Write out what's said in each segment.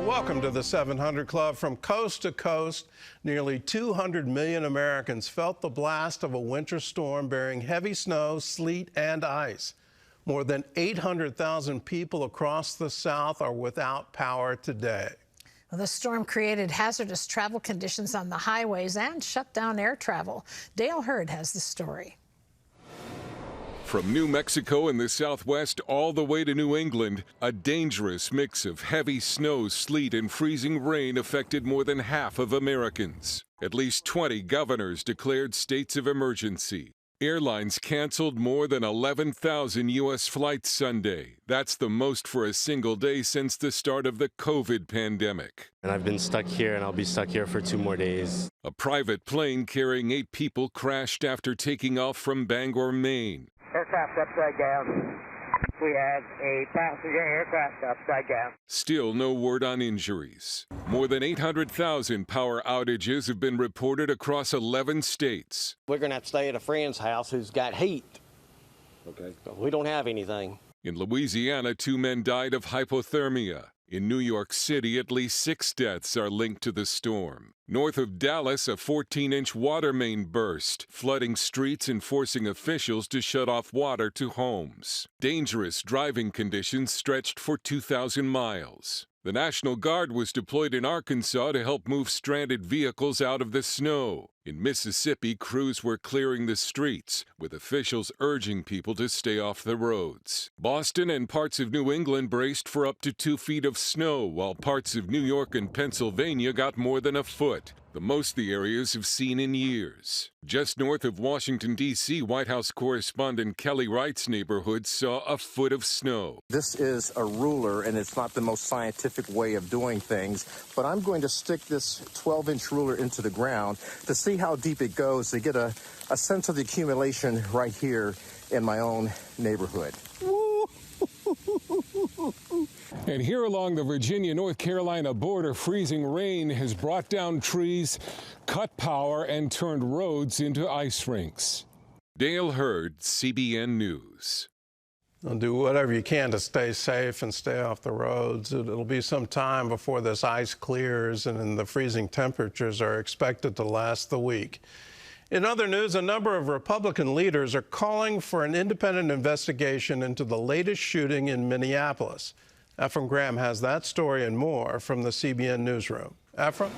Welcome to the 700 Club. From coast to coast, nearly 200 million Americans felt the blast of a winter storm bearing heavy snow, sleet, and ice. More than 800,000 people across the South are without power today. Well, the storm created hazardous travel conditions on the highways and shut down air travel. Dale Hurd has the story. From New Mexico in the Southwest all the way to New England, a dangerous mix of heavy snow, sleet, and freezing rain affected more than half of Americans. At least 20 governors declared states of emergency. Airlines canceled more than 11,000 U.S. flights Sunday. That's the most for a single day since the start of the COVID pandemic. And I've been stuck here, and I'll be stuck here for 2 more days. A private plane carrying 8 people crashed after taking off from Bangor, Maine. Aircraft upside down. We had a passenger aircraft upside down. Still no word on injuries. More than 800,000 power outages have been reported across 11 states. We're going to have to stay at a friend's house who's got heat. Okay. We don't have anything. In Louisiana, 2 men died of hypothermia. In New York City, at least 6 deaths are linked to the storm. North of Dallas, a 14-inch water main burst, flooding streets and forcing officials to shut off water to homes. Dangerous driving conditions stretched for 2,000 miles. The National Guard was deployed in Arkansas to help move stranded vehicles out of the snow. In Mississippi, crews were clearing the streets, with officials urging people to stay off the roads. Boston and parts of New England braced for up to 2 feet of snow, while parts of New York and Pennsylvania got more than a foot, the most the areas have seen in years. Just north of Washington, D.C., White House correspondent Kelly Wright's neighborhood saw a foot of snow. This is a ruler, and it's not the most scientific way of doing things, but I'm going to stick this 12-inch ruler into the ground to see how deep it goes, to get a sense of the accumulation right here in my own neighborhood. And here along the Virginia-North Carolina border, freezing rain has brought down trees, cut power, and turned roads into ice rinks. Dale Hurd, CBN News. Do whatever you can to stay safe and stay off the roads. It'll be some time before this ice clears, and the freezing temperatures are expected to last the week. In other news, a number of Republican leaders are calling for an independent investigation into the latest shooting in Minneapolis. Ephraim Graham has that story and more from the CBN newsroom. Ephraim?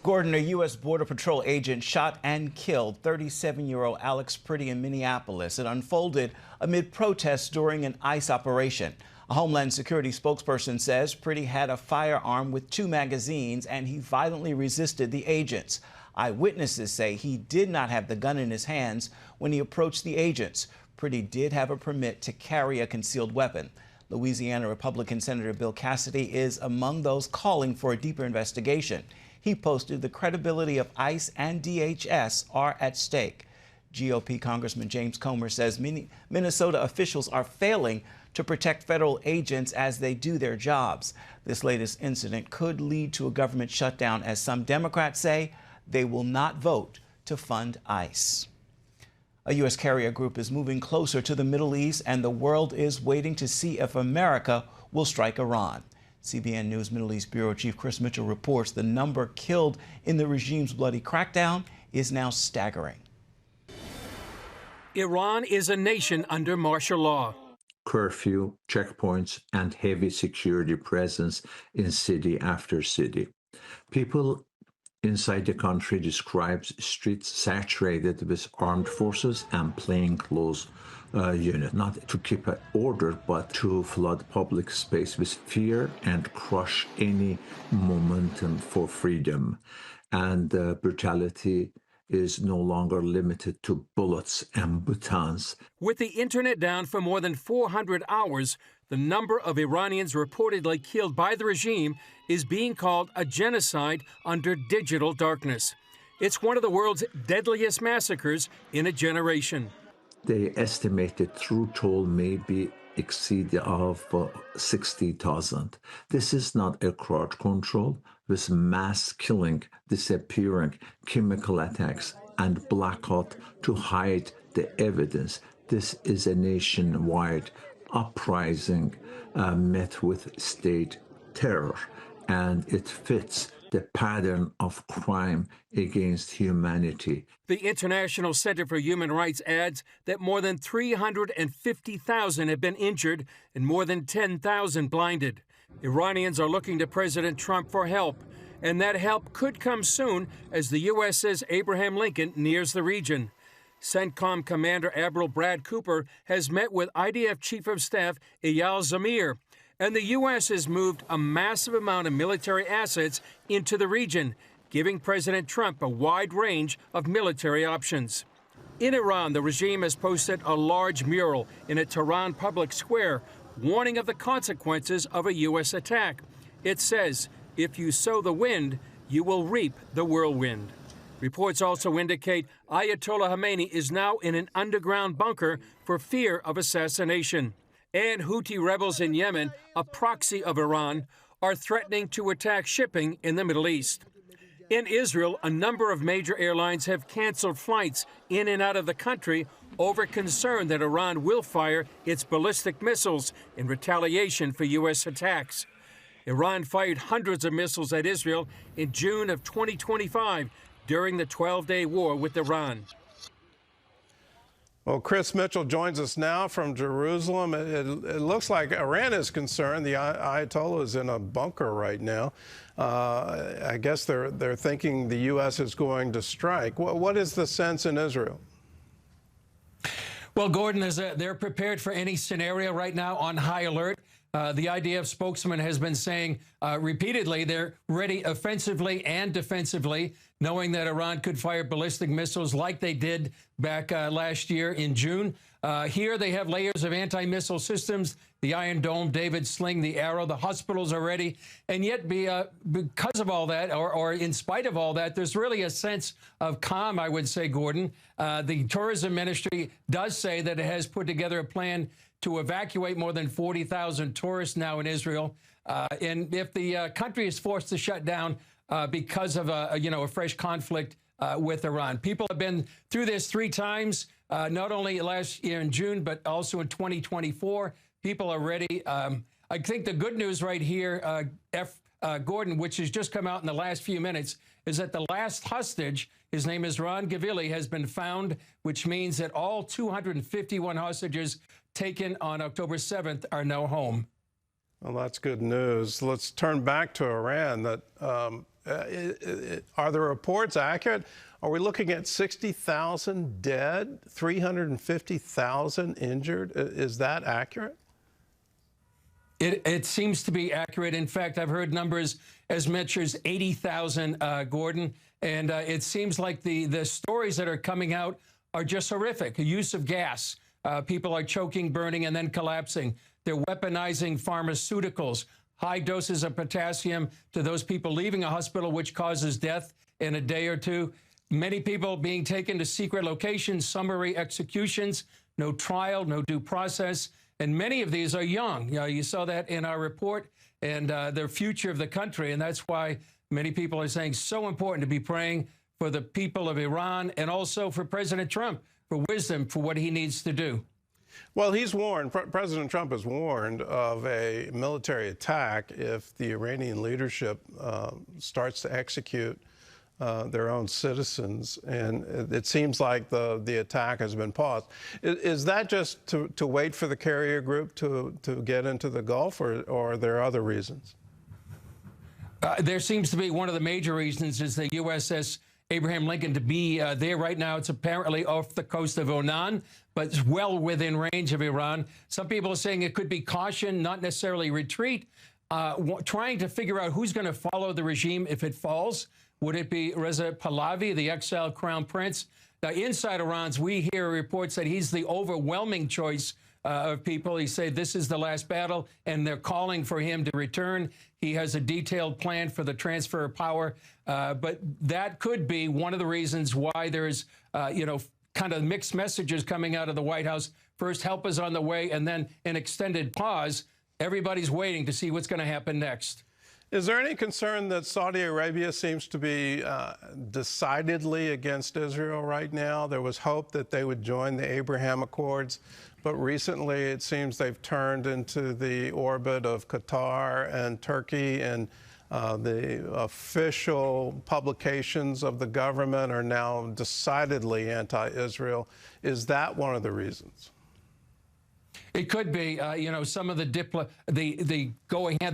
Gordon, a U.S. Border Patrol agent shot and killed 37-year-old Alex Priddy in Minneapolis. It unfolded amid protests during an ICE operation. A Homeland Security spokesperson says Priddy had a firearm with 2 magazines and he violently resisted the agents. Eyewitnesses say he did not have the gun in his hands when he approached the agents. Priddy did have a permit to carry a concealed weapon. Louisiana Republican Senator Bill Cassidy is among those calling for a deeper investigation. He posted the credibility of ICE and DHS are at stake. GOP Congressman James Comer says Minnesota officials are failing to protect federal agents as they do their jobs. This latest incident could lead to a government shutdown, as some Democrats say they will not vote to fund ICE. A U.S. carrier group is moving closer to the Middle East, and the world is waiting to see if America will strike Iran. CBN News Middle East Bureau Chief Chris Mitchell reports the number killed in the regime's bloody crackdown is now staggering. Iran is a nation under martial law. Curfew, checkpoints, and heavy security presence in city after city. People inside the country describes streets saturated with armed forces and plainclothes units, not to keep order, but to flood public space with fear and crush any momentum for freedom. And brutality is no longer limited to bullets and batons. With the internet down for more than 400 hours, the number of Iranians reportedly killed by the regime is being called a genocide under digital darkness. It's one of the world's deadliest massacres in a generation. They estimated true toll may be exceed of 60,000. This is not a crowd control with mass killing, disappearing, chemical attacks, and blackout to hide the evidence. This is a nationwide uprising met with state terror, and it fits the pattern of crime against humanity. The International Center for Human Rights adds that more than 350,000 have been injured and more than 10,000 blinded. Iranians are looking to President Trump for help, and that help could come soon as the U.S.'s Abraham Lincoln nears the region. CENTCOM Commander Admiral Brad Cooper has met with IDF Chief of Staff Eyal Zamir, and the U.S. has moved a massive amount of military assets into the region, giving President Trump a wide range of military options. In Iran, the regime has posted a large mural in a Tehran public square, warning of the consequences of a U.S. attack. It says, "If you sow the wind, you will reap the whirlwind." Reports also indicate Ayatollah Khamenei is now in an underground bunker for fear of assassination. And Houthi rebels in Yemen, a proxy of Iran, are threatening to attack shipping in the Middle East. In Israel, a number of major airlines have canceled flights in and out of the country over concern that Iran will fire its ballistic missiles in retaliation for U.S. attacks. Iran fired hundreds of missiles at Israel in June of 2025 during the 12-day war with Iran. Well, Chris Mitchell joins us now from Jerusalem. It looks like Iran is concerned. The Ayatollah is in a bunker right now. I guess they're thinking the U.S. is going to strike. What is the sense in Israel? Well, Gordon, they're prepared for any scenario right now, on high alert. The IDF spokesman has been saying repeatedly they're ready offensively and defensively, knowing that Iran could fire ballistic missiles like they did back last year in June. Here they have layers of anti-missile systems, the Iron Dome, David's Sling, the Arrow, the hospitals are ready. And yet because of all that, or in spite of all that, there's really a sense of calm, I would say, Gordon. The tourism ministry does say that it has put together a plan to evacuate more than 40,000 tourists now in Israel. And if the country is forced to shut down because of a fresh conflict with Iran. People have been through this 3 times, not only last year in June, but also in 2024. People are ready. I think the good news right here, Gordon, which has just come out in the last few minutes, is that the last hostage, his name is Ron Gavili, has been found, which means that all 251 hostages taken on October 7th are now home. Well, that's good news. Let's turn back to Iran. That are the reports accurate? Are we looking at 60,000 dead, 350,000 injured? Is that accurate? It seems to be accurate. In fact, I've heard numbers as much as 80,000, Gordon. And it seems like the stories that are coming out are just horrific. The use of gas. People are choking, burning, and then collapsing. They're weaponizing pharmaceuticals, high doses of potassium to those people leaving a hospital, which causes death in a day or two. Many people being taken to secret locations, summary executions, no trial, no due process. And many of these are young. You saw that in our report, and the future of the country. And that's why many people are saying so important to be praying for the people of Iran and also for President Trump, for wisdom for what he needs to do. Well, he's warned, President Trump has warned of a military attack if the Iranian leadership starts to execute their own citizens. And it seems like the attack has been paused. Is that just to wait for the carrier group to get into the Gulf, or are there other reasons? There seems to be one of the major reasons is the USS Abraham Lincoln to be there right now. It's apparently off the coast of Oman, but it's well within range of Iran. Some people are saying it could be caution, not necessarily retreat, trying to figure out who's going to follow the regime if it falls. Would it be Reza Pahlavi, the exiled crown prince? Now, inside Iran's, we hear reports that he's the overwhelming choice of people. He said this is the last battle, and they're calling for him to return. He has a detailed plan for the transfer of power, but that could be one of the reasons why there's, kind of mixed messages coming out of the White House. First, help is on the way, and then an extended pause. Everybody's waiting to see what's going to happen next. Is there any concern that Saudi Arabia seems to be decidedly against Israel right now? There was hope that they would join the Abraham Accords, but recently it seems they've turned into the orbit of Qatar and Turkey, and the official publications of the government are now decidedly anti-Israel. Is that one of the reasons? It could be, you know, some of the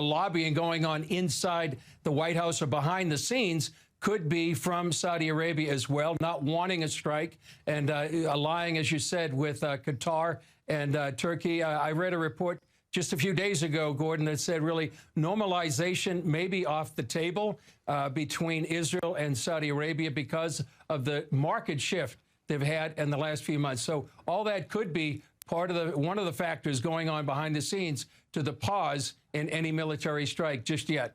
lobbying going on inside the White House or behind the scenes could be from Saudi Arabia as well, not wanting a strike and allying, as you said, with Qatar and Turkey. I read a report just a few days ago, Gordon, that said really normalization may be off the table between Israel and Saudi Arabia because of the market shift they've had in the last few months. So all that could be one of the factors going on behind the scenes to the pause in any military strike just yet.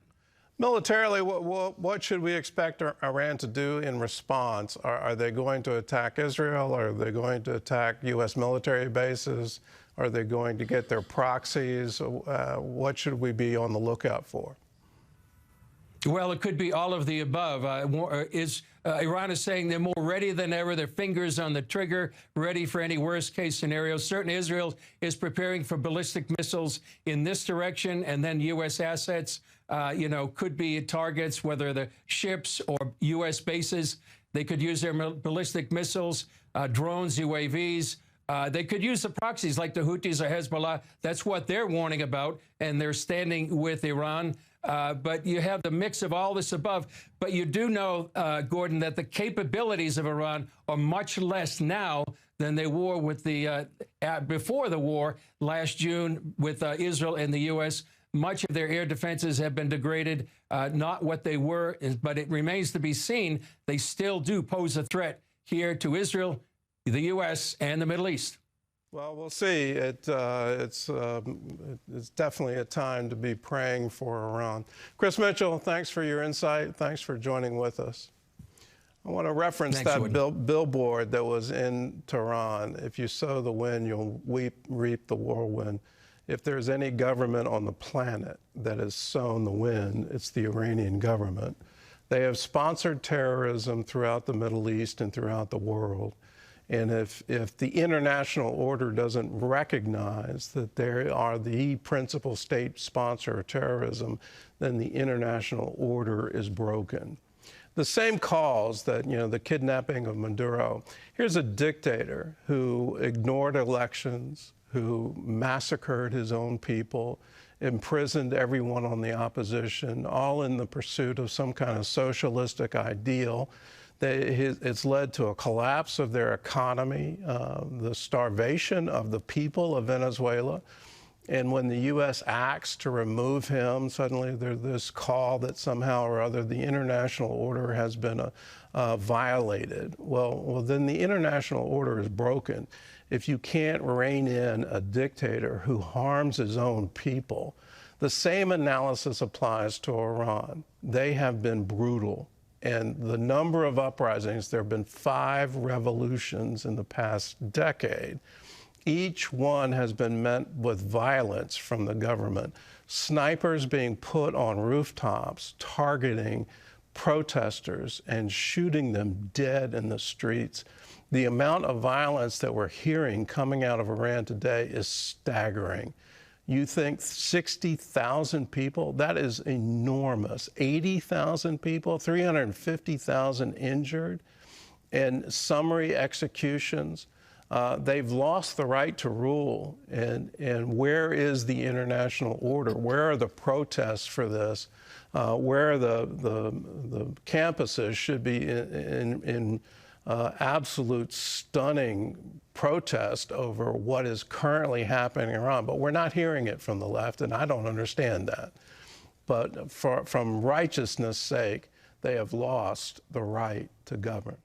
Militarily, what should we expect Iran to do in response? Are they going to attack Israel? Are they going to attack U.S. military bases? Are they going to get their proxies? What should we be on the lookout for? Well, it could be all of the above. Iran is saying they're more ready than ever. Their fingers on the trigger, ready for any worst-case scenario. Certainly, Israel is preparing for ballistic missiles in this direction, and then U.S. assets, you know, could be targets, whether the ships or U.S. bases. They could use their ballistic missiles, drones, UAVs. They could use the proxies like the Houthis or Hezbollah. That's what they're warning about, and they're standing with Iran. But you have the mix of all this above. But you do know, Gordon, that the capabilities of Iran are much less now than they were with before the war last June with Israel and the U.S. Much of their air defenses have been degraded, not what they were, but it remains to be seen. They still do pose a threat here to Israel, the U.S., and the Middle East. Well, we'll see. It's definitely a time to be praying for Iran. Chris Mitchell, thanks for your insight. Thanks for joining with us. I want to reference that billboard that was in Tehran. If you sow the wind, you'll reap the whirlwind. If there's any government on the planet that has sown the wind, it's the Iranian government. They have sponsored terrorism throughout the Middle East and throughout the world. And if the international order doesn't recognize that they are the principal state sponsor of terrorism, then the international order is broken. The same cause that, you know, the kidnapping of Maduro. Here's a dictator who ignored elections, who massacred his own people, imprisoned everyone on the opposition, all in the pursuit of some kind of socialistic ideal. It's led to a collapse of their economy, the starvation of the people of Venezuela. And when the U.S. acts to remove him, suddenly there's this call that somehow or other the international order has been violated. Well, then the international order is broken. If you can't rein in a dictator who harms his own people, the same analysis applies to Iran. They have been brutal. And the number of uprisings, there have been 5 revolutions in the past decade. Each one has been met with violence from the government. Snipers being put on rooftops, targeting protesters and shooting them dead in the streets. The amount of violence that we're hearing coming out of Iran today is staggering. You think 60,000 people? That is enormous. 80,000 people, 350,000 injured, and summary executions. They've lost the right to rule. And where is the international order? Where are the protests for this? Where the campuses should be in absolute stunning protest over what is currently happening in Iran. But we're not hearing it from the left, and I don't understand that. But from righteousness' sake, they have lost the right to govern.